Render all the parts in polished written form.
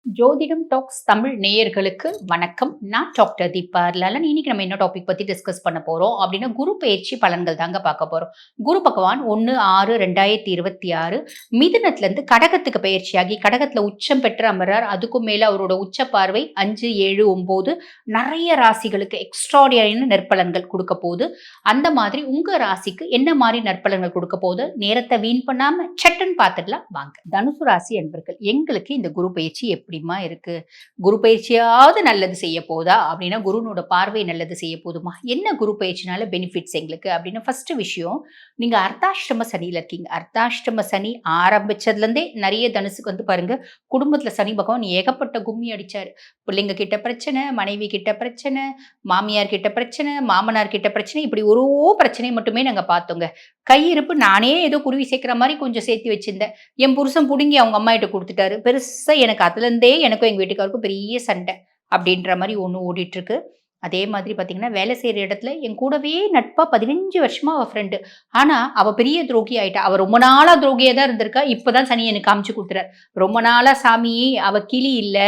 ஜோதிடம் டாக்ஸ் தமிழ் நேயர்களுக்கு வணக்கம். நான் டாக்டர் தீபா லலன். இன்னைக்கு நம்ம என்ன டாபிக் பத்தி டிஸ்கஸ் பண்ண போறோம் அப்படின்னா, குரு பெயர்ச்சி பலன்கள் தாங்க பார்க்க போறோம். குரு பகவான் 1/6/2026 மிதுனத்துல இருந்து கடகத்துக்கு பெயர்ச்சியாகி கடகத்துல உச்சம் பெற்று அமர்றார். அதுக்கும் மேல அவரோட உச்ச பார்வை 5, 7, 9 நிறைய ராசிகளுக்கு எக்ஸ்ட்ராடினரியான நற்பலன்கள் கொடுக்க போகுது. அந்த மாதிரி உங்க ராசிக்கு என்ன மாதிரி நற்பலன்கள் கொடுக்க போகுது, நேரத்தை வீண் பண்ணாம சட்டுன்னு பார்த்துடலாம் வாங்க. தனுசு ராசி என்பர்கள், எங்களுக்கு இந்த குரு பெயர்ச்சி எப்படிமா இருக்கு? குரு பயிற்சியாவது நல்லது செய்ய போதா? அப்படின்னா குருனோட பார்வை நல்லது செய்ய போதுமா? என்ன குரு பயிற்சினால பெனிஃபிட்ஸ் எங்களுக்கு அப்படின்னு ஃபர்ஸ்ட் விஷயம், நீங்க அர்த்தாஷ்டம சனியில இருக்கீங்க. அர்த்தாஷ்டம சனி ஆரம்பிச்சதுல இருந்தே நிறைய தனுசுக்கு வந்து பாருங்க, குடும்பத்துல சனி பகவான் ஏகப்பட்ட கும்மி அடிச்சாரு. பிள்ளைங்க கிட்ட பிரச்சனை, மனைவி கிட்ட பிரச்சனை, மாமியார் கிட்ட பிரச்சனை, மாமனார் கிட்ட பிரச்சனை, இப்படி ஒரு பிரச்சனையை மட்டுமே நாங்க பார்த்தோங்க. கையிருப்பு நானே ஏதோ குருவி சேர்க்கிற மாதிரி கொஞ்சம் சேர்த்து வச்சிருந்தேன். என் புருஷன் புடுங்கி அவங்க அம்மா கிட்ட குடுத்துட்டாரு. பெருசா எனக்கு அதுலருந்தே எனக்கும் எங்க வீட்டுக்காருக்கும் பெரிய சண்டை. அப்படின்ற மாரி ஒண்ணு ஓடிட்டுருக்கு. அதே மாதிரி பார்த்தீங்கன்னா, வேலை செய்ற இடத்துல என் கூடவே நட்பா 15 வருஷமா அவ ஃப்ரெண்டு. ஆனா, அவ பெரிய துரோகி ஆயிட்டா. அவ ரொம்ப நாளா துரோகியா தான் இருந்திருக்கா. இப்ப தான் சனி எனக்கு காமிச்சு குடுத்துறார். ரொம்ப நாளா சாமி அவ கிளி இல்ல.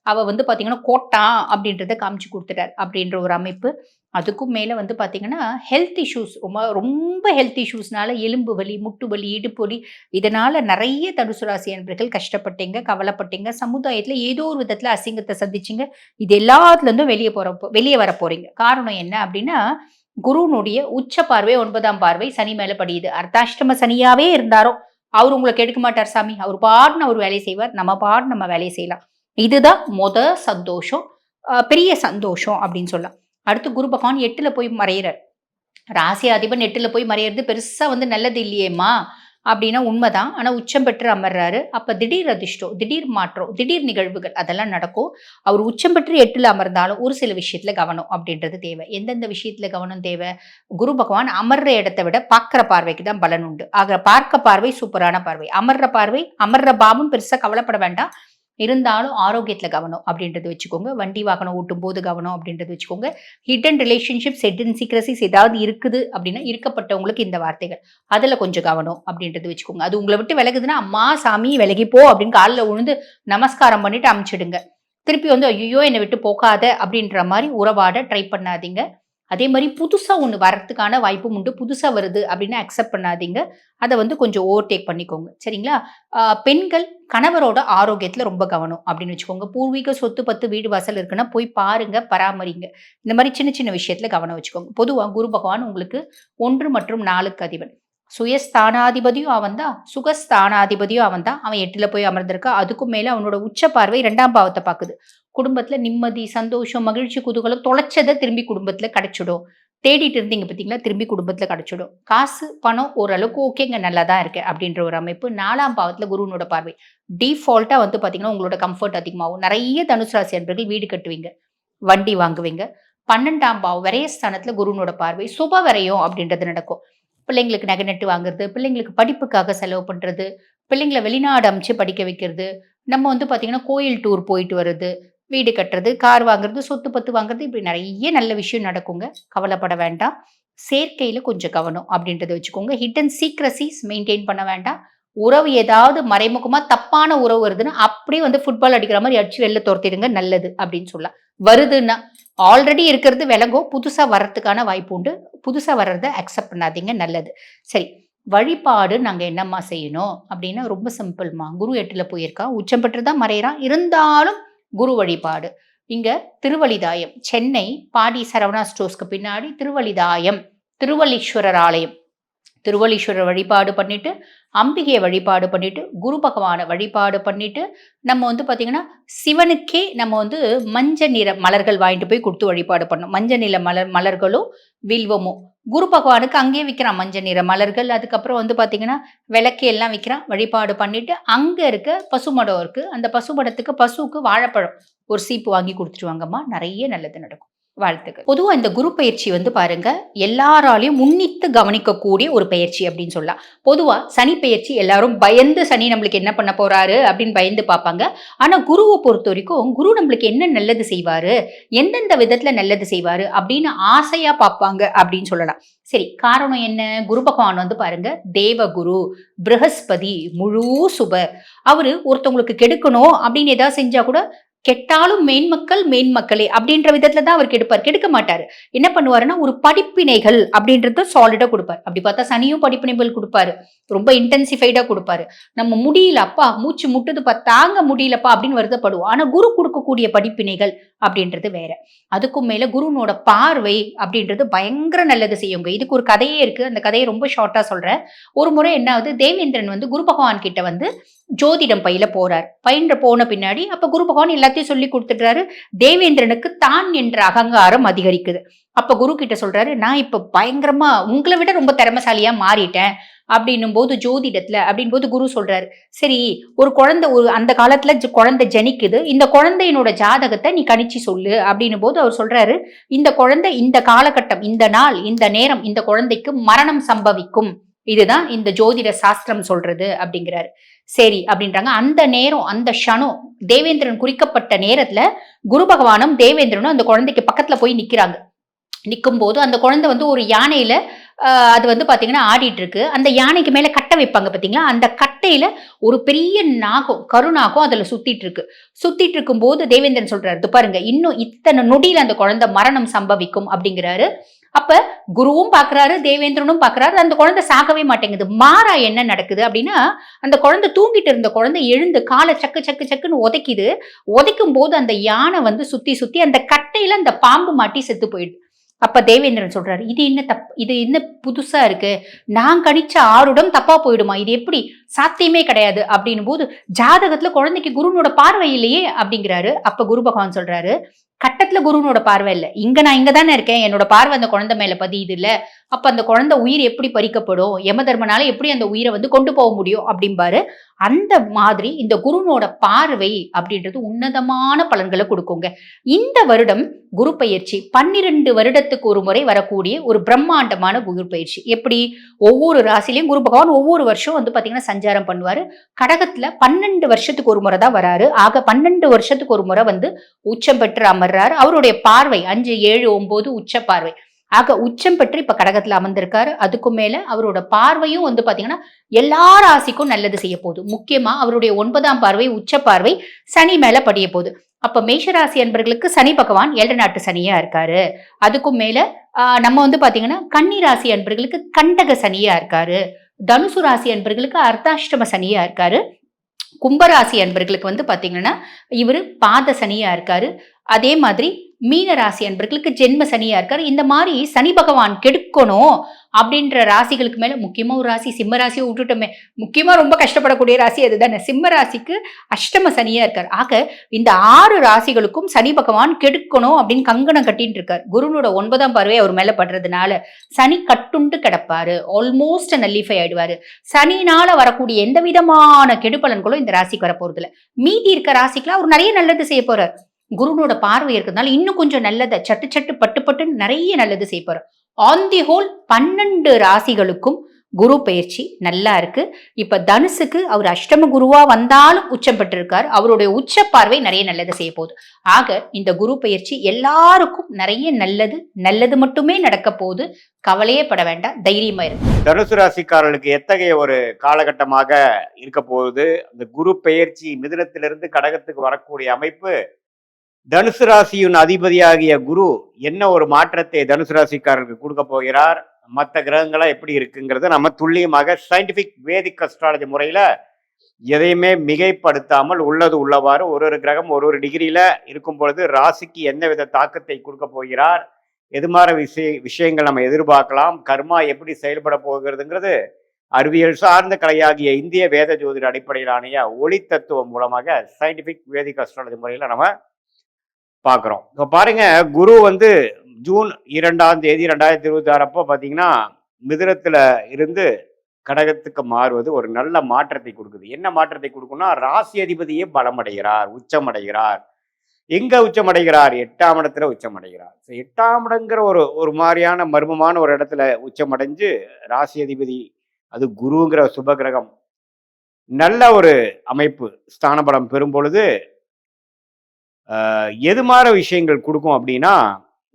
அவ வந்து பார்த்தீங்கன்னா, கோட்டான் அப்படின்றத காமிச்சு குடுத்துட்டார். அப்படின்ற ஒரு அமைப்பு. அதுக்கும் மேல வந்து பார்த்தீங்கன்னா, ஹெல்த் இஷ்யூஸ் ரொம்ப ஹெல்த் இஷ்யூஸ்னால எலும்பு வலி, முட்டு வலி, இடுப்பு வலி இதனால நெறைய தனுசு ராசி அன்பர்கள் கஷ்டப்பட்டீங்க, கவலைப்பட்டீங்க. சமுதாயத்துல ஏதோ ஒரு விதத்துல அசிங்கத்த சந்திச்சீங்க. இது எல்லாத்துலருந்தும் வெளிய வர போறீங்க. காரணம் என்ன அப்டின்னா, குருனுடைய உச்ச பார்வை 9ஆம் பார்வை சனி மேல படியுது. அர்த்தாஷ்டம சனியாவே இருந்தாரோ, அவரு உங்கள கெடுக்க மாட்டார் சாமி. அவரு பாட்டுன்னு அவரு வேலைய செய்வார். நம்ம பாட்டுன்னு நம்ம வேலைய செய்யலாம். இதுதான் சந்தோஷம். பெரிய சந்தோஷம் அப்டின்னு சொல்லலாம். அடுத்து குரு பகவான் 8ல போய் மறையிறார். ராசி அதிபன் 8ல போய் மறையிறது பெருசா வந்து நல்லது இல்லையேம்மா! அப்டின்னா உண்மதான். ஆனா உச்சம் பெற்று அமர்றாரு. அப்ப திடீர் அதிர்ஷ்டம், திடீர் மாற்றம், திடீர் நிகழ்வுகள் அதெல்லாம் நடக்கும். அவர் உச்சம் பெற்று 8ல அமர்ந்தாலும் ஒரு சில விஷயத்துல கவனம் அப்டின்றது தேவை. எந்தெந்த விஷயத்துல கவனம் தேவை? குரு பகவான் அமர்ற இடத்த விட பார்க்குற பார்வைக்கு தான் பலன் உண்டு. ஆக பார்க்க பார்வை சூப்பரான பார்வை. அமர்ற பார்வை, அமர்ற பாவம் பெருசா கவலைப்பட வேண்டாம். இருந்தாலும் ஆரோக்கியத்துல கவனம் அப்படின்றத வச்சுக்கோங்க. வண்டி வாகனம் ஓட்டும்போது கவனம் அப்படின்றத வச்சுக்கோங்க. ஹிடன் ரிலேஷன்ஷிப்ஸ், ஹிடன் சீக்ரஸிஸ் ஏதாவது இருக்குது அப்படின்னா, இருக்கப்பட்டவங்களுக்கு இந்த வார்த்தைகள். அதுல கொஞ்சம் கவனம் அப்படின்றத வச்சுக்கோங்க. அது உங்கள விட்டு விலகுதுன்னா, "அம்மா, சாமி விலகி போ" அப்படின்னு கால்ல விழுந்து நமஸ்காரம் பண்ணிட்டு அனுப்பிச்சிடுங்க. திருப்பி வந்து, "ஐயய்யோ! என்ன விட்டு போகாத" அப்படின்ற மாரி உறவாட ட்ரை பண்ணாதீங்க. அதே மாரி புதுசா ஒண்ணு வரத்துக்கான வாய்ப்பும் உண்டு. புதுசா வருது அப்டின்னா அக்செப்ட் பண்ணாதீங்க. அத வந்து கொஞ்சம் ஓவர்டேக் பண்ணிக்கோங்க. சரிங்களா? பெண்கள் கணவரோட ஆரோக்கியத்துல ரொம்ப கவனம் அப்டின்னு வச்சுக்கோங்க. பூர்வீக சொத்து, பத்து, வீடு வாசல் இருக்குன்னா போய் பாருங்க, பராமரிங்க. இந்த மாரி சின்ன சின்ன விஷயத்துல கவனம் வச்சுக்கோங்க. பொதுவா குரு பகவான் உங்களுக்கு 1 மற்றும் 4க்கு அதிபன். சுயஸ்தானாதிபதியும் அவன் தான், சுகஸ்தானாதிபதியும் அவன் தான். அவன் 8ல போய் அமர்ந்திருக்கா. அதுக்கும் மேல அவனோட உச்ச பார்வை 2ஆம் பாவத்த பாக்குது. குடும்பத்துல நிம்மதி, சந்தோஷம், மகிழ்ச்சி, குதூகலம் தொலைச்சத திரும்பி குடும்பத்துல கிடைச்சிடும். தேடிட்டு இருந்தீங்க பார்த்தீங்களா, திரும்பி குடும்பத்துல கிடைச்சிடும். காசு, பணம் ஓரளவுக்கு ஓகேங்க நல்லா தான் இருக்கு அப்படின்ற ஒரு அமைப்பு. 4ஆம் பாவத்துல குருவினோட பார்வை. டிஃபால்ட்டா வந்து பார்த்தீங்கன்னா, உங்களோட கம்ஃபர்ட் அதிகமாகும். நெறைய தனுசு ராசி அன்பர்கள் வீடு கட்டுவீங்க, வண்டி வாங்குவீங்க. 12ஆம் பாவம் விரயஸ்தானத்துல குருவினோட பார்வை. சுப விரயம் அப்படின்றது நடக்கும். பிள்ளைங்களுக்கு நகை நட்டு வாங்குறது, பிள்ளைங்களுக்கு படிப்புக்காக செலவு பண்றது, பிள்ளைங்கள வெளிநாடு அனுப்பிச்சு படிக்க வைக்கிறது. நம்ம வந்து பார்த்தீங்கன்னா, கோயில் டூர் போயிட்டு வர்றது. வீடு கட்டுறது, கார் வாங்குறது, சொத்து பத்து வாங்குறது இப்படி நெறைய நல்ல விஷயம் நடக்குங்க. கவலைப்பட வேண்டாம். சேர்க்கையில கொஞ்சம் கவனம் அப்படின்றத வச்சுக்கோங்க. ஹிடன் சீக்ரஸிஸ் மெயின்டெயின் பண்ண வேண்டாம். உறவு ஏதாவது மறைமுகமா தப்பான உறவு வருதுன்னா, அப்படியே வந்து ஃபுட்பால் அடிக்கிற மாரி அடிச்சு வெளில தொரத்திடுங்க நல்லது அப்படின்னு சொல்லலாம். வருதுன்னா, ஆல்ரெடி இருக்கிறது விலகும். புதுசா வர்றதுக்கான வாய்ப்பு உண்டு. புதுசா வர்றத அக்செப்ட் பண்ணாதீங்க நல்லது. சரி. வழிபாடு நாங்க என்னம்மா செய்யணும்? அப்படின்னா ரொம்ப சிம்பிள்ம்மா. குரு 8ல போயிருக்கான். உச்சம் பெற்று தான் மறையறான். இருந்தாலும் குரு வழிபாடு. இங்க திருவலிதாயம், சென்னை பாடி சரவணா ஸ்டோர்ஸ்க்கு பின்னாடி திருவலிதாயம், திருவல்லீஸ்வரர் ஆலயம். திருவல்லீஸ்வரர் வழிபாடு பண்ணிட்டு, அம்பிகைய வழிபாடு பண்ணிட்டு, குரு பகவான வழிபாடு பண்ணிட்டு, நம்ம வந்து பார்த்தீங்கன்னா, சிவனுக்கே நம்ம வந்து மஞ்ச நிற மலர்கள் வாங்கிட்டு போய் குடுத்து வழிபாடு பண்ணணும். மஞ்ச நிற மலர்களும், வில்வமும். குரு பகவானுக்கு அங்கேயே விக்கிறான் மஞ்ச நிற மலர்கள். அதுக்கப்புறம் வந்து பார்த்தீங்கன்னா, விளக்கு எல்லாம் விக்கிறான். வழிபாடு பண்ணிட்டு, அங்க இருக்க பசுமடம் இருக்கு. அந்த பசுமடத்துக்கு பசுவுக்கு வாழைப்பழம் ஒரு சீப்பு வாங்கி குடுத்துட்டு வாங்கம்மா. நெறைய நல்லது நடக்கும். வாழ்த்துக்கள். பொதுவா இந்த குரு பயிற்சி வந்து பாருங்க, எல்லாராலயும் உன்னித்து கவனிக்கக்கூடிய ஒரு பயிற்சி அப்படின்னு சொல்லலாம். பொதுவா சனி பெயர்ச்சி எல்லாரும் பயந்து சனி நம்மளுக்கு என்ன பண்ண போறாரு அப்படின்னு பயந்து பார்ப்பாங்க. ஆனா குருவ பொறுத்தவரைக்கும், குரு நம்மளுக்கு என்ன நல்லது செய்வாரு? எந்தெந்த விதத்துல நல்லது செய்வாரு? அப்படின்னு ஆசையா பார்ப்பாங்க அப்படின்னு சொல்லலாம். சரி, காரணம் என்ன? குரு பகவான் வந்து பாருங்க, தேவகுரு, ப்ரஹஸ்பதி, முழு சுபர். அவரு ஒருத்தவங்களுக்கு கெடுக்கணும் அப்படின்னு ஏதாவது செஞ்சா கூட கெட்டாலும் மேன்மக்கள் மேன்மக்களே அப்படின்ற விதத்துல தான் அவர் கெடுப்பார். கெடுக்க மாட்டாரு. என்ன பண்ணுவாருன்னா, ஒரு படிப்பினைகள் அப்படின்றத சாலிடா குடுப்பாரு. அப்படி பார்த்தா சனியும் படிப்பினைகள் குடுப்பாரு. ரொம்ப இன்டென்சிஃபைடா குடுப்பாரு. நம்ம முடியல அப்பா, மூச்சு முட்டுதுப்பா, தாங்க முடியலப்பா அப்படின்னு வருத்தப்படுவோம். ஆனா குரு குடுக்கக்கூடிய படிப்பினைகள் அப்படின்றது வேற. அதுக்கும் மேல குருனோட பார்வை அப்படின்றது பயங்கர நல்லது செய்யுங்க. இதுக்கு ஒரு கதையே இருக்கு. அந்த கதையை ரொம்ப ஷார்ட்டா சொல்றேன். ஒரு முறை என்ன ஆகுது, தேவேந்திரன் வந்து குரு பகவான் கிட்ட வந்து ஜோதிடம் பயில போறார். பயின்ற போன பின்னாடி அப்ப குரு பகவான் எல்லாத்தையும் சொல்லி குடுத்துட்டாரு. தேவேந்திரனுக்கு தான் என்ற அகங்காரம் அதிகரிக்குது. அப்ப குரு கிட்ட சொல்றாரு, நான் இப்ப பயங்கரமா உங்கள விட ரொம்ப திறமைசாலியா மாறிட்டேன். அப்படின்னும்போது ஜோதிடத்துல அப்படின்போது குரு சொல்றாரு, சரி, ஒரு குழந்தை ஒரு அந்த காலத்துல குழந்தை ஜனிக்குது. இந்த குழந்தையினோட ஜாதகத்தை நீ கணிச்சு சொல்லு அப்படின்னும்போது அவர் சொல்றாரு, இந்த குழந்தை இந்த காலகட்டம், இந்த நாள், இந்த நேரம் இந்த குழந்தைக்கு மரணம் சம்பவிக்கும். இதுதான் இந்த ஜோதிட சாஸ்திரம் சொல்றது அப்படிங்கிறாரு. சரி அப்படின்றாங்க. அந்த நேரம், அந்த க்ஷணம், தேவேந்திரன் குறிக்கப்பட்ட நேரத்துல குரு பகவானும் தேவேந்திரனும் அந்த குழந்தைக்கு பக்கத்துல போய் நிக்கிறாங்க. நிக்கும்போது அந்த குழந்தை வந்து ஒரு யானையில அது வந்து பாத்தீங்கன்னா ஆடிட்டு இருக்கு. அந்த யானைக்கு மேல கட்டை வைப்பாங்க பாத்தீங்களா? அந்த கட்டையில ஒரு பெரிய நாகம், கருநாகம் அதுல சுத்திட்டு இருக்கு. சுத்திட்டு இருக்கும்போது தேவேந்திரன் சொல்றாரு, "இது பாருங்க, இன்னும் இத்தனை நொடியில அந்த குழந்தை மரணம் சம்பவிக்கும்" அப்படிங்கிறாரு. அப்ப குருவும் பாக்குறாரு, தேவேந்திரனும் பாக்குறாரு. அந்த குழந்தை சாகவே மாட்டேங்குது. மாறா என்ன நடக்குது அப்படின்னா, அந்த குழந்தை தூங்கிட்டு இருந்த குழந்தை எழுந்து காலை சக்கு சக்கு சக்குன்னு உதைக்குது. உதைக்கும் போது அந்த யானை வந்து சுத்தி சுத்தி அந்த கட்டையில அந்த பாம்பு மாட்டி செத்து போயிடுது. அப்ப தேவேந்திரன் சொல்றாரு, இது என்ன புதுசா இருக்கு? நான் கணிச்ச ஆருடம் தப்பா போயிடுமா? இது எப்படி? சாத்தியமே கிடையாது அப்படின்னும் போது, ஜாதகத்துல குழந்தைக்கு குருனோட பார்வை இல்லையே அப்படிங்கிறாரு. அப்ப குரு பகவான் சொல்றாரு, கட்டத்துல குருனோட பார்வை இல்ல. நான் இங்க தானே இருக்கேன். என்னோட பார்வை அந்த குழந்தை மேல பதியுது இல்ல. அப்ப அந்த குழந்தை உயிர் எப்படி பறிக்கப்படும்? யமதர்மனால எப்படி அந்த உயிரை வந்து கொண்டு போக முடியும் அப்படிம்பாரு. அந்த மாதிரி இந்த குருனோட பார்வை அப்படின்றது உன்னதமான பலன்களை கொடுக்குங்க. இந்த வருடம் குரு பயிற்சி 12 வருடத்துக்கு ஒரு முறை வரக்கூடிய ஒரு பிரம்மாண்டமான குரு பயிற்சி. எப்படி? ஒவ்வொரு ராசிலையும் குரு பகவான் ஒவ்வொரு வருஷம் வந்து பாத்தீங்கன்னா சஞ்சாரம் பண்ணுவாரு. கடகத்துல 12 வருஷத்துக்கு ஒரு முறை தான் வராரு. ஆக 12 வருஷத்துக்கு ஒரு முறை வந்து உச்சம் பெற்று அமர்றாரு. அவருடைய பார்வை 5, 7, 9 உச்ச பார்வை. ஆக உச்சம் பெற்று இப்ப கடகத்துல அமர்ந்திருக்காரு. அதுக்கும் மேல அவரோட பார்வையும் வந்து பாத்தீங்கன்னா எல்லா ராசிக்கும் நல்லது செய்ய போகுது. முக்கியமா அவருடைய 9ஆம் பார்வை, உச்ச பார்வை சனி மேல படிய போகுது. அப்ப மேஷராசி அன்பர்களுக்கு சனி பகவான் 7 நாட்டு சனியா இருக்காரு. அதுக்கும் மேல நம்ம வந்து பாத்தீங்கன்னா கன்னி ராசி அன்பர்களுக்கு கண்டக சனியா இருக்காரு. தனுசு ராசி அன்பர்களுக்கு அர்த்தாஷ்டம சனியா இருக்காரு. கும்பராசி அன்பர்களுக்கு வந்து பாத்தீங்கன்னா இவரு பாத சனியா இருக்காரு. அதே மாதிரி மீன ராசி அன்பர்களுக்கு ஜென்ம சனியா இருக்காரு. இந்த மாதிரி சனி பகவான் கெடுக்கணும் அப்படின்ற ராசிகளுக்கு மேல முக்கியமா ஒரு ராசி சிம்ம ராசியை விட்டுட்டோமே, முக்கியமா ரொம்ப கஷ்டப்படக்கூடிய ராசி அதுதானே. சிம்ம ராசிக்கு அஷ்டம சனியா இருக்காரு. ஆக இந்த 6 ராசிகளுக்கும் சனி பகவான் கெடுக்கணும் அப்படின்னு கங்கணம் கட்டிட்டு இருக்காரு. குருனோட 9ஆம் பார்வை அவர் மேல படுறதுனால சனி கட்டுண்டு கிடப்பாரு. Almost nullify ஆயிடுவாரு. சனினால வரக்கூடிய எந்த விதமான கெடுபலன்களும் இந்த ராசிக்கு வரப்போறது இல்ல. மீதி இருக்க ராசிக்குலாம் அவர் நிறைய நல்லது செய்ய போறார். குருனோட பார்வை இருக்கிறதுனால இன்னும் கொஞ்சம் நல்லதை சட்டு சட்டு பட்டு பட்டுன்னு நிறைய நல்லது செய்ய போறார். ஆன் தி ஹோல் 12 ராசிகளுக்கும் குரு பயிற்சி நல்லா இருக்கு. இப்ப தனுசுக்கு அவர் அஷ்டம குருவா வந்தாலும் உச்சம் பெற்று இருக்காரு. அவருடைய உச்ச பார்வை நிறைய நல்லது செய்ய போகுது. ஆக இந்த குரு பயிற்சி எல்லாருக்கும் நிறைய நல்லது மட்டுமே நடக்க போகுது. கவலையே பட வேண்டாம், தைரியமா இருக்கு. தனுசு ராசிக்காரர்களுக்கு எத்தகைய ஒரு காலகட்டமாக இருக்க போகுது? அந்த குரு பெயர்ச்சி மிதுனத்திலிருந்து கடகத்துக்கு வரக்கூடிய அமைப்பு, தனுசு ராசியின் அதிபதியாகிய குரு என்ன ஒரு மாற்றத்தை தனுசு ராசிக்காரர்களுக்கு கொடுக்க போகிறார், மற்ற கிரகங்களா எப்படி இருக்குங்கிறத நம்ம துல்லியமாக சயின்டிபிக் வேதிக் அஸ்ட்ராலஜி முறையில எதையுமே மிகைப்படுத்தாமல் உள்ளது உள்ளவாறு ஒரு கிரகம் ஒரு டிகிரியில இருக்கும் பொழுது ராசிக்கு என்ன வித தாக்கத்தை கொடுக்க போகிறார், எது மாதிரி விஷயங்கள் நம்ம எதிர்பார்க்கலாம், கர்மா எப்படி செயல்பட போகிறதுங்கிறது அறிவியல் சார்ந்த கலையாகிய இந்திய வேத ஜோதிட அடிப்படையிலான ஒளி தத்துவம் மூலமாக சயின்டிபிக் வேதிக் அஸ்ட்ராலஜி முறையில நம்ம பார்க்குறோம். இப்போ பாருங்க, குரு வந்து ஜூன் 2ஆம் தேதி 2026 அப்போ பார்த்தீங்கன்னா மிதுனத்துல இருந்து கடகத்துக்கு மாறுவது ஒரு நல்ல மாற்றத்தை கொடுக்குது. என்ன மாற்றத்தை கொடுக்கும்னா, ராசி அதிபதியே பலமடைகிறார், உச்சமடைகிறார். எங்க உச்சமடைகிறார்? 8ஆம் இடத்துல உச்சமடைகிறார். So 8ஆம் இடங்கிற ஒரு ஒரு மாதிரியான மர்மமான ஒரு இடத்துல உச்சமடைஞ்சு ராசி அதிபதி, அது குருங்கிற சுப கிரகம் நல்ல ஒரு அமைப்பு ஸ்தான பலம் பெறும் பொழுது எது மாதிரி விஷயங்கள் கொடுக்கும் அப்படின்னா,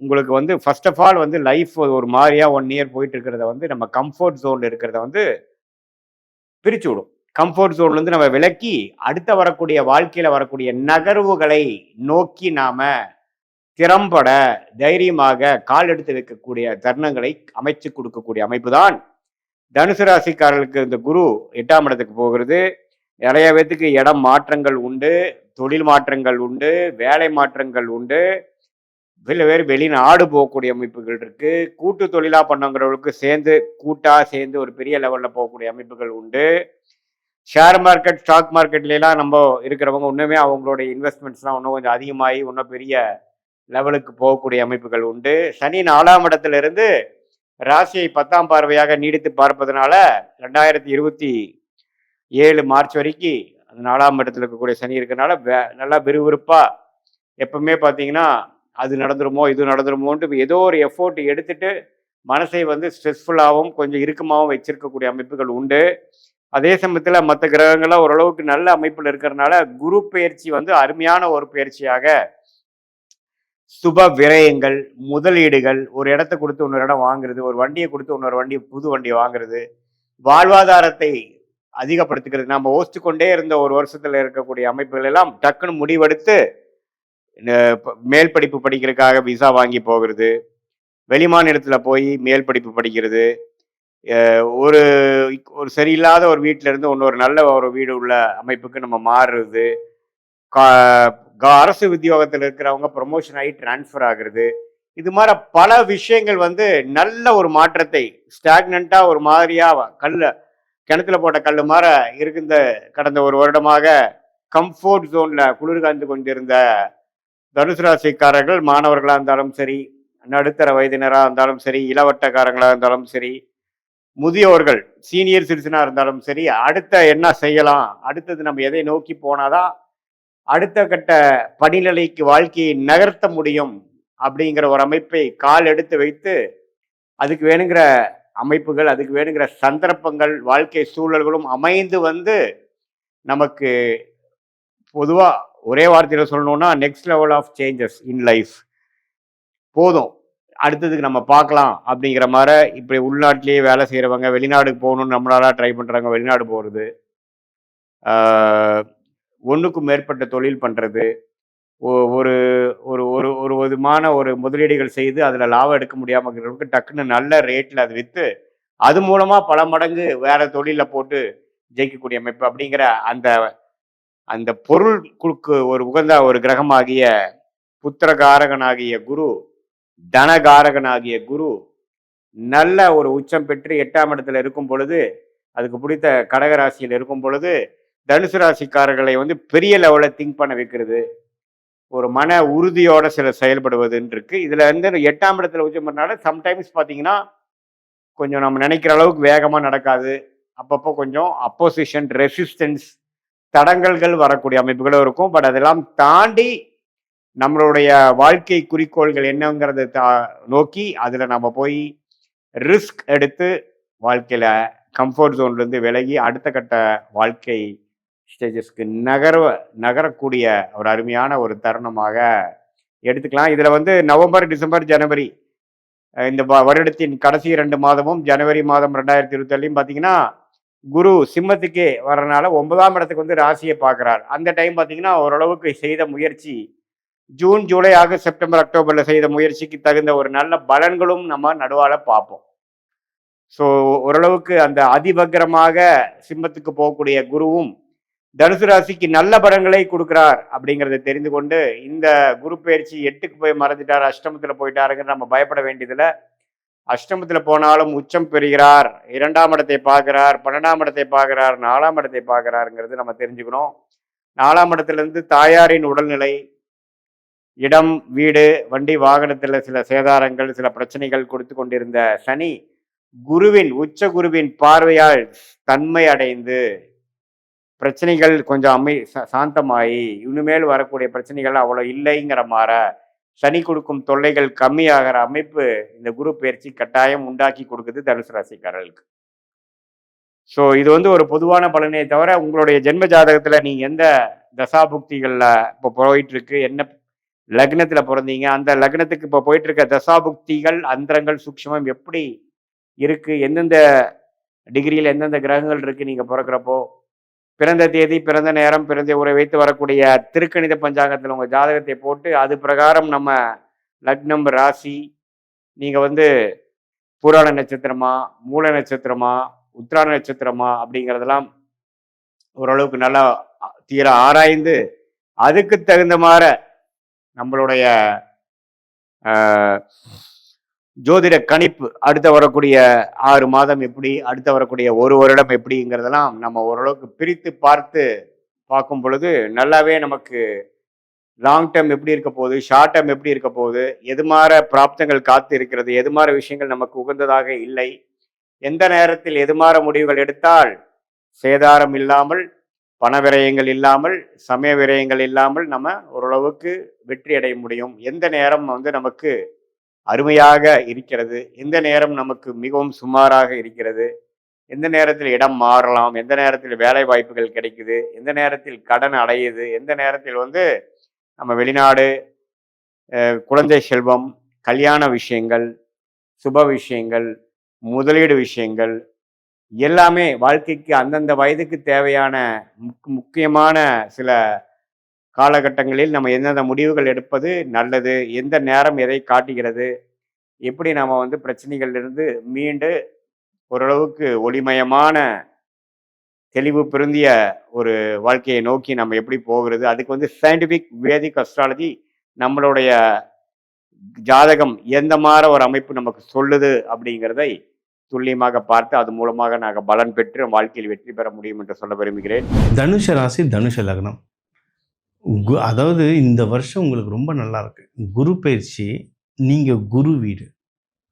உங்களுக்கு வந்து ஃபர்ஸ்ட் ஆஃப் ஆல் வந்து லைஃப் ஒரு மாதிரியா 1 இயர் போயிட்டு இருக்கிறத வந்து நம்ம கம்ஃபர்ட் ஜோன்ல இருக்கிறத வந்து பிரிச்சு விடும். கம்ஃபர்ட் ஜோன்ல இருந்து நம்ம விலக்கி அடுத்த வரக்கூடிய வாழ்க்கையில வரக்கூடிய நகர்வுகளை நோக்கி நாம திறம்பட தைரியமாக கால் எடுத்து வைக்கக்கூடிய தருணங்களை அமைச்சு கொடுக்கக்கூடிய அமைப்பு தான் தனுசு ராசிக்காரர்களுக்கு. இந்த குரு 8ஆம் இடத்துக்கு போகிறது. நிறைய பேத்துக்கு இடம் மாற்றங்கள் உண்டு, தொழில் மாற்றங்கள் உண்டு, வேலை மாற்றங்கள் உண்டு, சில பேர் வெளிநாடு போகக்கூடிய அமைப்புகள் இருக்கு. கூட்டு தொழிலா பண்ணவங்களுக்கு சேர்ந்து கூட்டா சேர்ந்து ஒரு பெரிய லெவல்ல போகக்கூடிய அமைப்புகள் உண்டு. ஷேர் மார்க்கெட், ஸ்டாக் மார்க்கெட்லாம் நம்ம இருக்கிறவங்க இன்னுமே அவங்களுடைய இன்வெஸ்ட்மெண்ட்ஸ்லாம் இன்னும் கொஞ்சம் அதிகமாகி இன்னும் பெரிய லெவலுக்கு போகக்கூடிய அமைப்புகள் உண்டு. சனி 4ஆம் இடத்துல இருந்து ராசியை 10ஆம் பார்வையாக நீடித்து பார்ப்பதனால 2027 மார்ச் வரைக்கும் அது 4ஆம் இடத்துல இருக்கக்கூடிய சனி இருக்கனால நல்லா விறுவிறுப்பா எப்பவுமே பார்த்தீங்கன்னா அது நடந்துருமோ இது நடந்துருமோன்ட்டு ஏதோ ஒரு எஃபோர்ட் எடுத்துட்டு மனசை வந்து ஸ்ட்ரெஸ்ஃபுல்லாகவும் கொஞ்சம் இறுக்கமாகவும் வச்சிருக்கக்கூடிய அமைப்புகள் உண்டு. அதே சமயத்தில் மற்ற கிரகங்கள்லாம் ஓரளவுக்கு நல்ல அமைப்பில் இருக்கிறதுனால குரு பயிற்சி வந்து அருமையான ஒரு பயிற்சியாக சுப விரயங்கள், முதலீடுகள், ஒரு இடத்த கொடுத்து இன்னொரு இடம் வாங்குறது, ஒரு வண்டியை கொடுத்து இன்னொரு வண்டி புது வண்டியை வாங்குறது, வாழ்வாதாரத்தை அதிகப்படுத்திக்கிறது, நம்ம யோசிச்சு கொண்டே இருந்த ஒரு வருஷத்துல இருக்கக்கூடிய அமைப்புகள் எல்லாம் டக்குன்னு முடிவெடுத்து மேல் படிப்பு படிக்கிறதுக்காக விசா வாங்கி போகிறது, வெளிமாநிலத்துல போய் மேல் படிப்பு படிக்கிறது, ஒரு ஒரு சரியில்லாத ஒரு வீட்டில இருந்து இன்னொரு நல்ல ஒரு வீடு உள்ள அமைப்புக்கு நம்ம மாறுறது, அரசு உத்தியோகத்தில் இருக்கிறவங்க ப்ரொமோஷன் ஆகி டிரான்ஸ்ஃபர் ஆகுறது, இது மாதிரி பல விஷயங்கள் வந்து நல்ல ஒரு மாற்றத்தை ஸ்டாக்னண்டா ஒரு மாதிரியா கிணத்துல போட்ட கல் மாதிரி இருந்த கடந்த ஒரு வருடமாக கம்ஃபோர்ட் ஜோன்ல குளிர் காய்ந்து கொண்டிருந்த தனுசு ராசிக்காரர்கள், மாணவர்களா இருந்தாலும் சரி, நடுத்தர வயதினராக இருந்தாலும் சரி, இளவட்டக்காரங்களா இருந்தாலும் சரி, முதியோர்கள் சீனியர் சிட்டிசனா இருந்தாலும் சரி, அடுத்த என்ன செய்யலாம், அடுத்தது நம்ம எதை நோக்கி போனாதான் அடுத்த கட்ட படிநிலைக்கு வாழ்க்கையை நகர்த்த முடியும் அப்படிங்கிற ஒரு அமைப்பை கால் எடுத்து வைத்து அதுக்கு வேணுங்கிற அமைப்புகள், அதுக்கு வேணுங்கிற சந்தர்ப்பங்கள், வாழ்க்கை சூழல்களும் அமைந்து வந்து நமக்கு பொதுவா ஒரே வார்த்தையில சொல்லணும்னா next level of changes in life போதும், அடுத்ததுக்கு நம்ம பார்க்கலாம் அப்படிங்கிற மாதிரி. இப்படி உள்நாட்டிலேயே வேலை செய்யறவங்க வெளிநாடுக்கு போகணும்னு நம்மளால ட்ரை பண்றாங்க, வெளிநாடு போறது, ஒன்றுக்கும் மேற்பட்ட தொழில் பண்றது, ஒரு ஒரு ஒரு ஒரு விதமான ஒரு முதலீடுகள் செய்து அதில் லாபம் எடுக்க முடியாமல் இருக்கிறவங்களுக்கு டக்குன்னு நல்ல ரேட்டில் அது விற்று அது மூலமாக பல மடங்கு வேற தொழிலில் போட்டு ஜெயிக்கக்கூடிய அமைப்பு அப்படிங்கிற அந்த அந்த பொருளுக்கு ஒரு உகந்த ஒரு கிரகமாகிய புத்திரகாரகனாகிய குரு, தனகாரகனாகிய குரு நல்ல ஒரு உச்சம் பெற்று 8ஆம் இடத்துல இருக்கும் பொழுது, அதுக்கு பிடித்த கடகராசியில் இருக்கும் பொழுது தனுசு ராசிக்காரர்களை வந்து பெரிய லெவலில் திங்க் பண்ண வைக்கிறது, ஒரு மன உறுதியோட சில செயல்படுவதுன்னு இருக்கு. இதுல இருந்து 8ஆம் இடத்துல உச்சம் பண்ணால சம்டைம்ஸ் பார்த்தீங்கன்னா கொஞ்சம் நம்ம நினைக்கிற அளவுக்கு வேகமாக நடக்காது, அப்பப்போ கொஞ்சம் அப்போசிஷன், ரெசிஸ்டன்ஸ், தடங்கல்கள் வரக்கூடிய அமைப்புகளும் இருக்கும். பட் அதெல்லாம் தாண்டி நம்மளுடைய வாழ்க்கை குறிக்கோள்கள் என்னங்கிறத நோக்கி அதில் நம்ம போய் ரிஸ்க் எடுத்து வாழ்க்கையில கம்ஃபர்ட் ஜோன்லேருந்து விலகி அடுத்த கட்ட வாழ்க்கை ஸ்டேஜஸ்க்கு நகரக்கூடிய ஒரு அருமையான ஒரு தருணமாக எடுத்துக்கலாம். இதில் வந்து நவம்பர், டிசம்பர், ஜனவரி இந்த வருடத்தின் கடைசி 2 மாதமும் ஜனவரி மாதம் 2027 பார்த்தீங்கன்னா குரு சிம்மத்துக்கே வர்றதுனால 9ஆம் இடத்துக்கு வந்து ராசியை பார்க்குறார். அந்த டைம் பார்த்தீங்கன்னா ஓரளவுக்கு செய்த முயற்சி ஜூன், ஜூலை, ஆகஸ்ட், செப்டம்பர், அக்டோபரில் செய்த முயற்சிக்கு தகுந்த ஒரு நல்ல பலன்களும் நம்ம நடுவால பார்ப்போம். ஸோ ஓரளவுக்கு அந்த அதிபக்கிரமாக சிம்மத்துக்கு போகக்கூடிய குருவும் தனுசு ராசிக்கு நல்ல பலன்களை கொடுக்கிறார் அப்படிங்கிறத தெரிந்து கொண்டு இந்த குரு பயிற்சி 8க்கு போய் மறைஞ்சிட்டார், அஷ்டமத்தில் போயிட்டாருங்கிற நம்ம பயப்பட வேண்டியதில்லை. அஷ்டமத்தில் போனாலும் உச்சம் பெறுகிறார், 2ஆம் இடத்தை பார்க்கிறார், 12ஆம் இடத்தை பார்க்கிறார், 4ஆம் இடத்தை பார்க்கிறாருங்கிறது நம்ம தெரிஞ்சுக்கணும். 4ஆம் இடத்துலேருந்து தாயாரின் உடல்நிலை, இடம், வீடு, வண்டி, வாகனத்தில் சில சேதாரங்கள், சில பிரச்சனைகள் கொடுத்து கொண்டிருந்த சனி குருவின் உச்ச குருவின் பார்வையால் தன்மை அடைந்து பிரச்சனைகள் கொஞ்சம் சாந்தமாயி இனிமேல் வரக்கூடிய பிரச்சனைகள் அவ்வளோ இல்லைங்கிற மாற சனி கொடுக்கும் தொல்லைகள் கம்மியாகிற அமைப்பு இந்த குரு பயிற்சி கட்டாயம் உண்டாக்கி கொடுக்குது தனுசு ராசிக்காரர்களுக்கு. ஸோ இது வந்து ஒரு பொதுவான பலனே தவிர உங்களுடைய ஜென்ம ஜாதகத்தில் நீங்கள் எந்த தசாபுக்திகளில் இப்போ போயிட்டு இருக்கு, என்ன லக்னத்தில் பிறந்தீங்க, அந்த லக்னத்துக்கு இப்போ போயிட்டு இருக்க தசாபுக்திகள் அந்தரங்கள் சூக்ஷ்மம் எப்படி இருக்கு, எந்தெந்த டிகிரியில் எந்தெந்த கிரகங்கள் இருக்கு, நீங்கள் பிறக்கிறப்போ பிறந்த தேதி, பிறந்த நேரம், பிறந்த உரை வைத்து வரக்கூடிய திருக்கணித பஞ்சாங்கத்தில் உங்கள் ஜாதகத்தை போட்டு அது பிரகாரம் நம்ம லக்னம், ராசி, நீங்கள் வந்து பூராட நட்சத்திரமா, மூல நட்சத்திரமா, உத்திராட நட்சத்திரமா அப்படிங்கிறதெல்லாம் ஓரளவுக்கு நல்லா தீர ஆராய்ந்து அதுக்கு தகுந்த மாதிரி நம்மளுடைய ஜோதிட கணிப்பு அடுத்த வரக்கூடிய 6 மாதம் எப்படி, அடுத்த வரக்கூடிய 1 வருடம் எப்படிங்கிறதெல்லாம் நம்ம ஓரளவுக்கு பிரித்து பார்க்கும் பொழுது நல்லாவே நமக்கு லாங் டேர்ம் எப்படி இருக்க போகுது, ஷார்ட் டேர்ம் எப்படி இருக்க போகுது, எது மாதிரி பிராப்தங்கள் காத்து இருக்கிறது, எது மாதிரி விஷயங்கள் நமக்கு உகந்ததாக இல்லை, எந்த நேரத்தில் எது மாதிரி முடிவுகள் எடுத்தால் சேதாரம் இல்லாமல், பண விரயங்கள் இல்லாமல், சமய விரயங்கள் இல்லாமல் நம்ம ஓரளவுக்கு வெற்றி அடைய முடியும், எந்த நேரம் வந்து நமக்கு அருமையாக இருக்கிறது, எந்த நேரம் நமக்கு மிகவும் சுமாராக இருக்கிறது, எந்த நேரத்தில் இடம் மாறலாம், எந்த நேரத்தில் வேலை வாய்ப்புகள் கிடைக்குது, எந்த நேரத்தில் கடன் அடையுது, எந்த நேரத்தில் வந்து நம்ம வெளிநாடு, குழந்தை செல்வம், கல்யாண விஷயங்கள், சுப விஷயங்கள், முதலீடு விஷயங்கள் எல்லாமே வாழ்க்கைக்கு அந்தந்த வயதுக்கு தேவையான முக்கியமான சில காலகட்டங்களில் நம்ம எந்தெந்த முடிவுகள் எடுப்பது நல்லது, எந்த நேரம் எதை காட்டுகிறது, எப்படி நம்ம வந்து பிரச்சனைகள்லேருந்து மீண்டு ஓரளவுக்கு ஒளிமயமான தெளிவு பொருந்திய ஒரு வாழ்க்கையை நோக்கி நம்ம எப்படி போகிறது, அதுக்கு வந்து சயின்டிஃபிக் வேதிக் அஸ்ட்ராலஜி நம்மளுடைய ஜாதகம் எந்த மாதிரி ஒரு அமைப்பு நமக்கு சொல்லுது அப்படிங்கிறதை துல்லியமாக பார்த்து அது மூலமாக நாங்கள் பலன் பெற்று வாழ்க்கையில் வெற்றி பெற முடியும் என்று சொல்ல விரும்புகிறேன். தனுஷ ராசி, தனுஷ லக்னம். அதாவது இந்த வருஷம் உங்களுக்கு ரொம்ப நல்லா இருக்கு. குரு பயிற்சி, நீங்கள் குரு வீடு,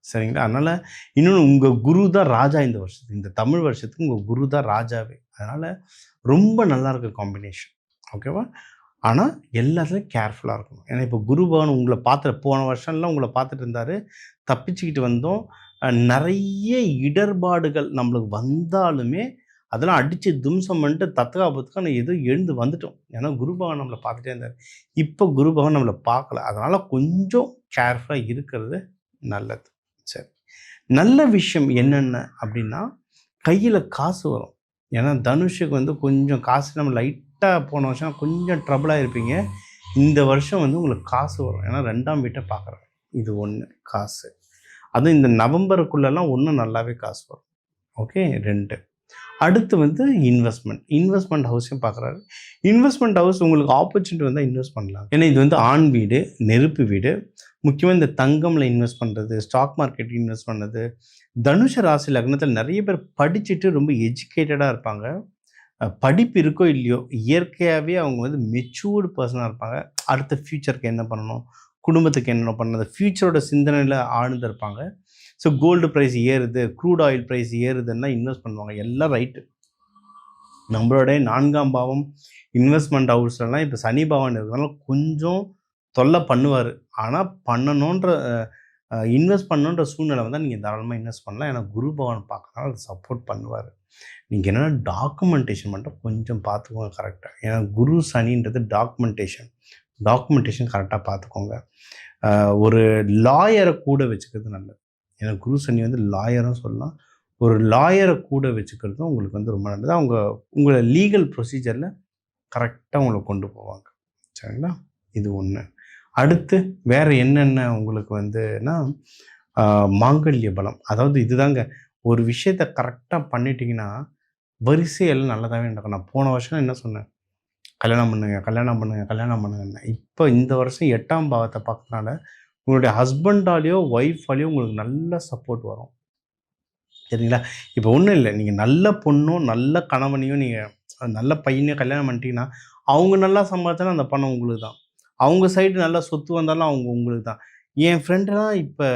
சரிங்களா? அதனால் இன்னொன்று, உங்கள் குரு தான் ராஜா இந்த வருஷத்துக்கு, இந்த தமிழ் வருஷத்துக்கு உங்கள் குரு தான் ராஜாவே. அதனால் ரொம்ப நல்லா இருக்கு காம்பினேஷன், ஓகேவா? ஆனால் எல்லாத்துலையும் கேர்ஃபுல்லாக இருக்கணும். ஏன்னா இப்போ குரு பகவான் உங்களை போன வருஷம்லாம் உங்களை பார்த்துட்டு இருந்தார், தப்பிச்சுக்கிட்டு வந்தோம். நிறைய இடர்பாடுகள் நம்மளுக்கு வந்தாலுமே அதெல்லாம் அடித்து தும்சம் பண்ணிட்டு தத்துக்காபத்துக்கான ஏதோ எழுந்து வந்துட்டோம். ஏன்னா குரு பகவான் நம்மளை பார்த்துட்டே இருந்தார். இப்போ குரு பகவான் நம்மளை பார்க்கல, அதனால் கொஞ்சம் கேர்ஃபுல்லாக இருக்கிறது நல்லது. சரி, நல்ல விஷயம் என்னென்ன அப்படின்னா, கையில் காசு வரும். ஏன்னா தனுஷுக்கு வந்து கொஞ்சம் காசு, நம்ம லைட்டாக போன வருஷம் கொஞ்சம் ட்ரபிளாக இருப்பீங்க. இந்த வருஷம் வந்து உங்களுக்கு காசு வரும். ஏன்னா 2ஆம் வீட்டை பார்க்குறாங்க. இது ஒன்று காசு. அதுவும் இந்த நவம்பருக்குள்ளெல்லாம் ஒன்றும் நல்லாவே காசு வரும். ஓகே, 2. அடுத்து வந்து இன்வெஸ்ட்மெண்ட் ஹவுஸையும் பார்க்குறாரு. இன்வெஸ்ட்மெண்ட் ஹவுஸ் உங்களுக்கு ஆப்பர்ச்சுனிட்டி வந்தால் இன்வெஸ்ட் பண்ணலாம். ஏன்னா இது வந்து ஆண் வீடு, நெருப்பு வீடு. முக்கியமாக இந்த தங்கமில் இன்வெஸ்ட் பண்ணுறது, ஸ்டாக் மார்க்கெட் இன்வெஸ்ட் பண்ணுறது. தனுஷ ராசி லக்னத்தில் நிறைய பேர் படிச்சுட்டு ரொம்ப எஜுகேட்டடாக இருப்பாங்க. படிப்பு இருக்கோ இல்லையோ, இயற்கையாகவே அவங்க வந்து மெச்சூர்டு பர்சனாக இருப்பாங்க. அடுத்த ஃப்யூச்சருக்கு என்ன பண்ணணும், குடும்பத்துக்கு என்ன பண்ணது, ஃப்யூச்சரோட சிந்தனையில் ஆழ்ந்து இருப்பாங்க. ஸோ கோல்டு ப்ரைஸ் ஏறுது, க்ரூட் ஆயில் ப்ரைஸ் ஏறுதுன்னா இன்வெஸ்ட் பண்ணுவாங்க. எல்லாம் ரைட்டு. நம்மளுடைய 4ஆம் பாவம் இன்வெஸ்ட்மெண்ட் ஹவுஸ்லாம் இப்போ சனி பகவான் இருக்கிறதுனால கொஞ்சம் தொல்லை பண்ணுவார். ஆனால் இன்வெஸ்ட் பண்ணணுன்ற சூழ்நிலை வந்தால் நீங்கள் தாராளமாக இன்வெஸ்ட் பண்ணலாம். ஏன்னா குரு பகவான் பார்க்கறதுனால அது சப்போர்ட் பண்ணுவார். நீங்கள் என்னென்னா டாக்குமெண்டேஷன் மட்டும் கொஞ்சம் பார்த்துக்கோங்க கரெக்டாக. ஏன்னா குரு சனின்றது டாக்குமெண்டேஷன் கரெக்டாக பார்த்துக்கோங்க. ஒரு லாயரை கூட வச்சுக்கிறது நல்லது. ஏன்னா குரு சனி வந்து லாயரும் சொல்லலாம். ஒரு லாயரை கூட வச்சுக்கிறதும் உங்களுக்கு வந்து ரொம்ப நல்லது. உங்களை லீகல் ப்ரொசீஜரில் கரெக்டாக உங்களை கொண்டு போவாங்க, சரிங்களா? இது ஒன்று. அடுத்து வேறு என்னென்ன உங்களுக்கு வந்துன்னா, மாங்கல்ய பலம். அதாவது இதுதாங்க, ஒரு விஷயத்தை கரெக்டாக பண்ணிட்டீங்கன்னா வரிசையெல்லாம் நல்லதாகவே நடக்கும். நான் போன வருஷம் என்ன சொன்னேன், கல்யாணம் பண்ணுங்க. இப்போ இந்த வருஷம் 8ஆம் பாவத்தை பார்க்கறதுனால உங்களுடைய ஹஸ்பண்டாலேயோ ஒய்ஃபாலேயோ உங்களுக்கு நல்ல சப்போர்ட் வரும், சரிங்களா? இப்போ ஒன்றும் இல்லை, நீங்கள் நல்ல பொண்ணும் நல்ல கணவனையும் நீங்கள் நல்ல பையனையும் கல்யாணம் பண்ணிட்டீங்கன்னா அவங்க நல்லா சம்பாதிச்சாலும் அந்த பணம் உங்களுக்கு தான். அவங்க சைடு நல்லா சொத்து வந்தாலும் உங்களுக்கு தான். என் ஃப்ரெண்டெல்லாம் இப்போ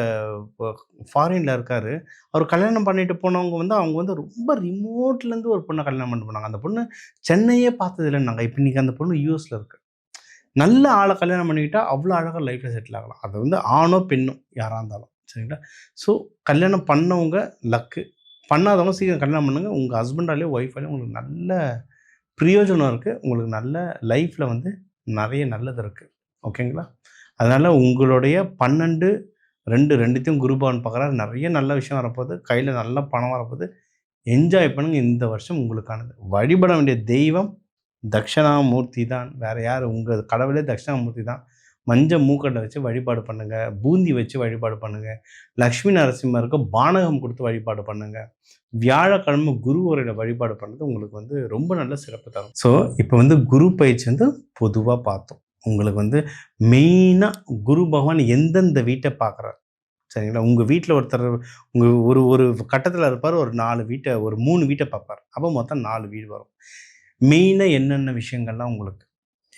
ஃபாரின்ல இருக்காரு. அவர் கல்யாணம் பண்ணிட்டு போனவங்க வந்து அவங்க வந்து ரொம்ப ரிமோட்லேருந்து ஒரு பொண்ணை கல்யாணம் பண்ணிட்டு போனாங்க. அந்த பொண்ணு சென்னையே பார்த்ததில்லன்னாங்க. இப்போ இன்னைக்கு அந்த பொண்ணு யூஎஸ்ல இருக்கு. நல்ல ஆளை கல்யாணம் பண்ணிக்கிட்டா அவ்வளோ அழகாக லைஃப்பில் செட்டில் ஆகலாம். அது வந்து ஆணோ பெண்ணோ யாராக இருந்தாலும் சரிங்களா. ஸோ கல்யாணம் பண்ணவங்க லக்கு, பண்ணாதவங்க சீக்கிரம் கல்யாணம் பண்ணுங்க. உங்கள் ஹஸ்பண்டாலேயோ ஒய்ஃபாலேயோ உங்களுக்கு நல்ல பிரயோஜனம் இருக்குது. உங்களுக்கு நல்ல லைஃப்பில் வந்து நிறைய நல்லது இருக்குது. ஓகேங்களா. அதனால் உங்களுடைய 12 2 2த்தையும் குரு பகவான் பார்க்குறாரு. நிறைய நல்ல விஷயம் வரப்போகுது. கையில் நல்ல பணம் வரப்போகுது. என்ஜாய் பண்ணுங்க. இந்த வருஷம் உங்களுக்கானது. வழிபட வேண்டிய தெய்வம் தட்சிணாமூர்த்தி தான். வேற யார்? உங்கள் கடவுளே தட்சிணாமூர்த்தி தான். மஞ்சள் மூக்கட்டை வச்சு வழிபாடு பண்ணுங்க. பூந்தி வச்சு வழிபாடு பண்ணுங்க. லக்ஷ்மி நரசிம்மருக்கு பானகம் கொடுத்து வழிபாடு பண்ணுங்க. வியாழக்கிழமை குரு உரையில வழிபாடு பண்ணுறது உங்களுக்கு வந்து ரொம்ப நல்ல சிறப்பு தரும். ஸோ இப்போ வந்து குரு பயிற்சி வந்து பொதுவாக பார்த்தோம். உங்களுக்கு வந்து மெயினாக குரு பகவான் எந்தெந்த வீட்டை பார்க்குறாரு சரிங்களா. உங்கள் வீட்டில் ஒருத்தர் உங்கள் ஒரு ஒரு கட்டத்தில் இருப்பார். ஒரு 4 வீட்டை, ஒரு 3 வீட்டை பார்ப்பார். அப்போ மொத்தம் 4 வீடு வரும். மெயினாக என்னென்ன விஷயங்கள்லாம் உங்களுக்கு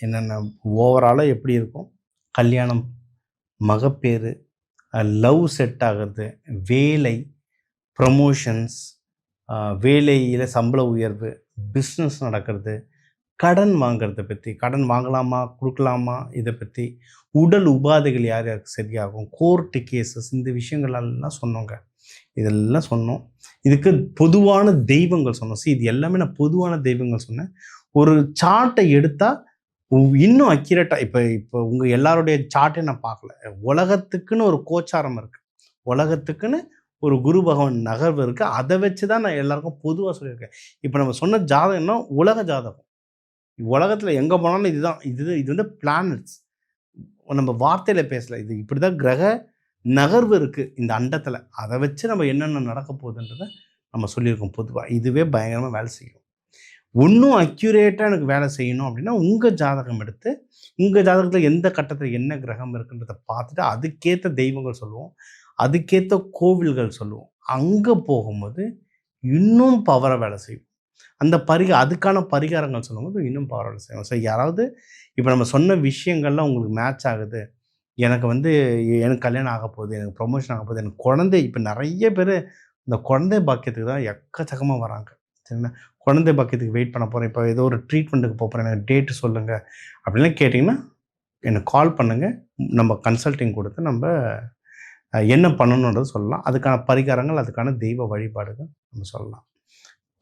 என்னென்ன ஓவராலாக எப்படி இருக்கும்? கல்யாணம், மகப்பேறு, லவ் செட் ஆகிறது, வேலை, ப்ரமோஷன்ஸ், வேலையில் சம்பள உயர்வு, பிஸ்னஸ் நடக்கிறது, கடன் வாங்கிறத பற்றி, கடன் வாங்கலாமா கொடுக்கலாமா இதை பற்றி, உடல் உபாதைகள் யார் யாருக்கு சரியாகும், கோர்ட்டு கேசஸ், இந்த விஷயங்களெல்லாம் சொன்னோங்க. இதெல்லாம் சொன்னோம். இதுக்கு பொதுவான தெய்வங்கள் சொன்னோம். இது எல்லாமே நான் பொதுவான தெய்வங்கள் சொன்னேன். ஒரு சார்ட்டை எடுத்தால் இன்னும் அக்யூரேட்டாக இப்போ உங்கள் எல்லாருடைய சார்ட்டையும் நான் பார்க்கல. உலகத்துக்குன்னு ஒரு கோச்சாரம் இருக்குது. உலகத்துக்குன்னு ஒரு குரு பகவான் நகர்வு இருக்குது. அதை வச்சு தான் நான் எல்லாருக்கும் பொதுவாக சொல்லியிருக்கேன். இப்போ நம்ம சொன்ன ஜாதகம்னா உலக ஜாதகம். உலகத்தில் எங்கே போனாலும் இதுதான். இது வந்து பிளானட்ஸ். நம்ம வார்த்தையில் பேசலை. இது இப்படி தான் கிரக நகர்வு இருக்குது இந்த அண்டத்தில். அதை வச்சு நம்ம என்னென்ன நடக்க போகுதுன்றதை நம்ம சொல்லியிருக்கோம் பொதுவாக. இதுவே பயங்கரமாக வேலை செய்யும். இன்னும் அக்யூரேட்டாக எனக்கு வேலை செய்யணும் அப்படின்னா உங்கள் ஜாதகம் எடுத்து, உங்கள் ஜாதகத்தில் எந்த கட்டத்தில் என்ன கிரகம் இருக்குன்றதை பார்த்துட்டு அதுக்கேற்ற தெய்வங்கள் சொல்லுவோம், அதுக்கேற்ற கோவில்கள் சொல்லுவோம். அங்கே போகும்போது இன்னும் பவரை வேலை செய்யும். அந்த அதுக்கான பரிகாரங்கள் சொல்லும்போது இன்னும் பவரை வேலை செய்யும். ஸோ யாராவது இப்போ நம்ம சொன்ன விஷயங்கள்லாம் உங்களுக்கு மேட்ச் ஆகுது, எனக்கு வந்து எனக்கு கல்யாணம் ஆக போகுது, எனக்கு ப்ரொமோஷன் ஆக போகுது, எனக்கு குழந்தை, இப்போ நிறைய பேர் இந்த குழந்தை பாக்கியத்துக்கு தான் எக்கச்சக்கமாக வராங்க சரிங்களா. குழந்தை பாக்கியத்துக்கு வெயிட் பண்ண போகிறேன், இப்போ ஏதோ ஒரு ட்ரீட்மெண்ட்டுக்கு போகிறேன், எனக்கு டேட்டு சொல்லுங்கள் அப்படின்லாம் கேட்டிங்கன்னா எனக்கு கால் பண்ணுங்கள். நம்ம கன்சல்டிங் கொடுத்து நம்ம என்ன பண்ணணுன்றது சொல்லலாம். அதுக்கான பரிகாரங்கள், அதுக்கான தெய்வ வழிபாடுகள் நம்ம சொல்லலாம்.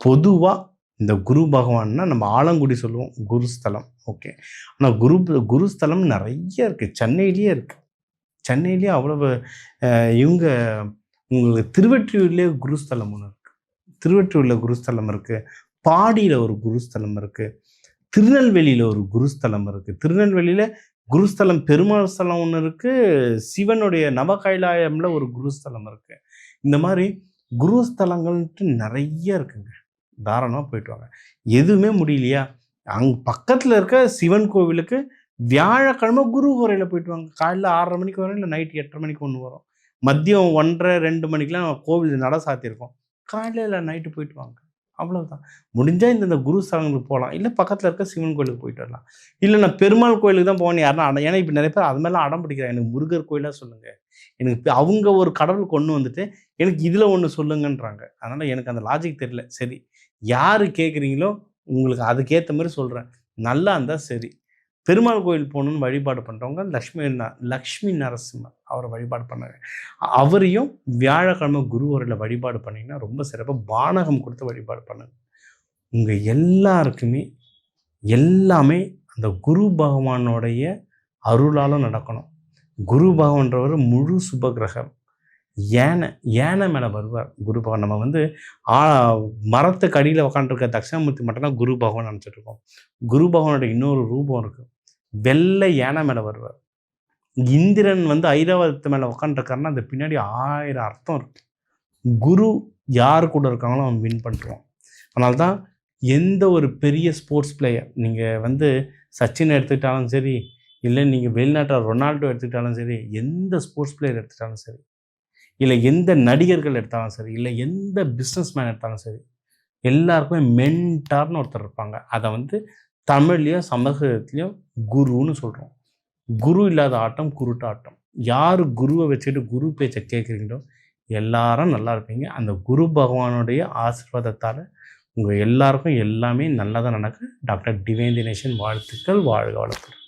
பொதுவாக இந்த குரு பகவான்னா நம்ம ஆலங்குடி சொல்லுவோம் குருஸ்தலம். ஓகே. ஆனால் குருஸ்தலம் நிறைய இருக்குது. சென்னையிலேயே இருக்குது. சென்னையிலேயே அவ்வளவு இவங்க உங்களுக்கு திருவெற்றியூர்லேயே குருஸ்தலம் ஒன்று இருக்குது. திருவெற்றியூரில் குருஸ்தலம் இருக்குது. பாடியில் ஒரு குருஸ்தலம் இருக்குது. திருநெல்வேலியில் ஒரு குருஸ்தலம் இருக்குது. திருநெல்வேலியில் குருஸ்தலம் பெருமாள் ஸ்தலம் ஒன்று இருக்குது. சிவனுடைய நவகைலாயம்ல ஒரு குருஸ்தலம் இருக்குது. இந்த மாதிரி குருஸ்தலங்கள்ட்டு நிறைய இருக்குங்க. தாராளமாக போயிட்டு வாங்க. எதுவுமே முடியலையா, அங்கே பக்கத்தில் இருக்க சிவன் கோவிலுக்கு வியாழக்கிழமை குரு உரையில் போயிட்டு வாங்க. காலையில் 6:30 மணிக்கு வரும், இல்லை நைட்டு 8:30 மணிக்கு ஒன்று வரும். மதியம் 1:30 2 மணிக்கெலாம் கோவில் நட சாத்தியிருக்கோம். காலையில் நைட்டு போயிட்டு வாங்க. அவ்வளோதான். முடிஞ்சால் இந்த குரு ஸ்தலங்களுக்கு போகலாம், இல்லை பக்கத்தில் இருக்க சிவன் கோயிலுக்கு போயிட்டு வரலாம். இல்லை நான் பெருமாள் கோயிலுக்கு தான் போகணும் யாருன்னா ஏன்னா இப்போ நிறைய பேர் அது மாதிரிலாம் அடம் பிடிக்கிறாங்க. எனக்கு முருகர் கோயிலாக சொல்லுங்கள், எனக்கு அவங்க ஒரு கடவுள் கொண்டு வந்துட்டு எனக்கு இதில் ஒன்று சொல்லுங்கன்றாங்க. அதனால் எனக்கு அந்த லாஜிக் தெரியல. சரி, யார் கேட்குறீங்களோ உங்களுக்கு அதுக்கேற்ற மாதிரி சொல்கிறேன். நல்லா இருந்தால் சரி. பெருமாள் கோயில் போகணுன்னு வழிபாடு பண்ணுறவங்க லக்ஷ்மி நரசிம்மர் அவரை வழிபாடு பண்ணாங்க. அவரையும் வியாழக்கிழமை குரு உரையில் வழிபாடு பண்ணிங்கன்னா ரொம்ப சிறப்பாக பானகம் கொடுத்து வழிபாடு பண்ணுங்க. உங்கள் எல்லாருக்குமே எல்லாமே அந்த குரு பகவானுடைய அருளாலும் நடக்கணும். குரு பகவான்றவர் முழு சுபகிரகம். யானை மேலே வருவார் குரு பகவான். நம்ம வந்து மரத்துக்கு அடியில் உட்காந்துருக்க தட்சிணாமூர்த்தி மட்டும்தான் குரு பகவான் நினச்சிட்டு இருக்கோம். குரு பகவானோட இன்னொரு ரூபம் இருக்குது. வெள்ளை யானை மேலே வருவார். இந்திரன் வந்து ஐராவதத்து மேலே உட்காந்துருக்காருன்னா அந்த பின்னாடி 1000 அர்த்தம் இருக்குது. குரு யார் கூட இருக்காங்களோ அவன் வின் பண்ணுறான். அதனால தான் எந்த ஒரு பெரிய ஸ்போர்ட்ஸ் பிளேயர், நீங்கள் வந்து சச்சின் எடுத்துக்கிட்டாலும் சரி, இல்லை நீங்கள் வெளிநாட்டில் ரொனால்டோ எடுத்துக்கிட்டாலும் சரி, எந்த ஸ்போர்ட்ஸ் பிளேயர் எடுத்துக்கிட்டாலும் சரி, இல்லை எந்த நடிகர்கள் எடுத்தாலும் சரி, இல்லை எந்த பிஸ்னஸ் மேன் எடுத்தாலும் சரி, எல்லாருக்குமே மென்டார்னு ஒருத்தர் இருப்பாங்க. அதை வந்து தமிழ்லையும் சமஸ்கிருதத்துலேயும் குருன்னு சொல்கிறோம். குரு இல்லாத ஆட்டம் குருட்டு ஆட்டம். யார் குருவை வச்சுட்டு குரு பேச்சை கேட்குறீங்களோ எல்லாரும் நல்லா இருப்பீங்க. அந்த குரு பகவானுடைய ஆசீர்வாதத்தால் உங்கள் எல்லாருக்கும் எல்லாமே நல்லதாக நடக்கும். டாக்டர் டிவைன் தினேஷன் வாழ்த்துக்கள். வாழ்க வளத்துடன்.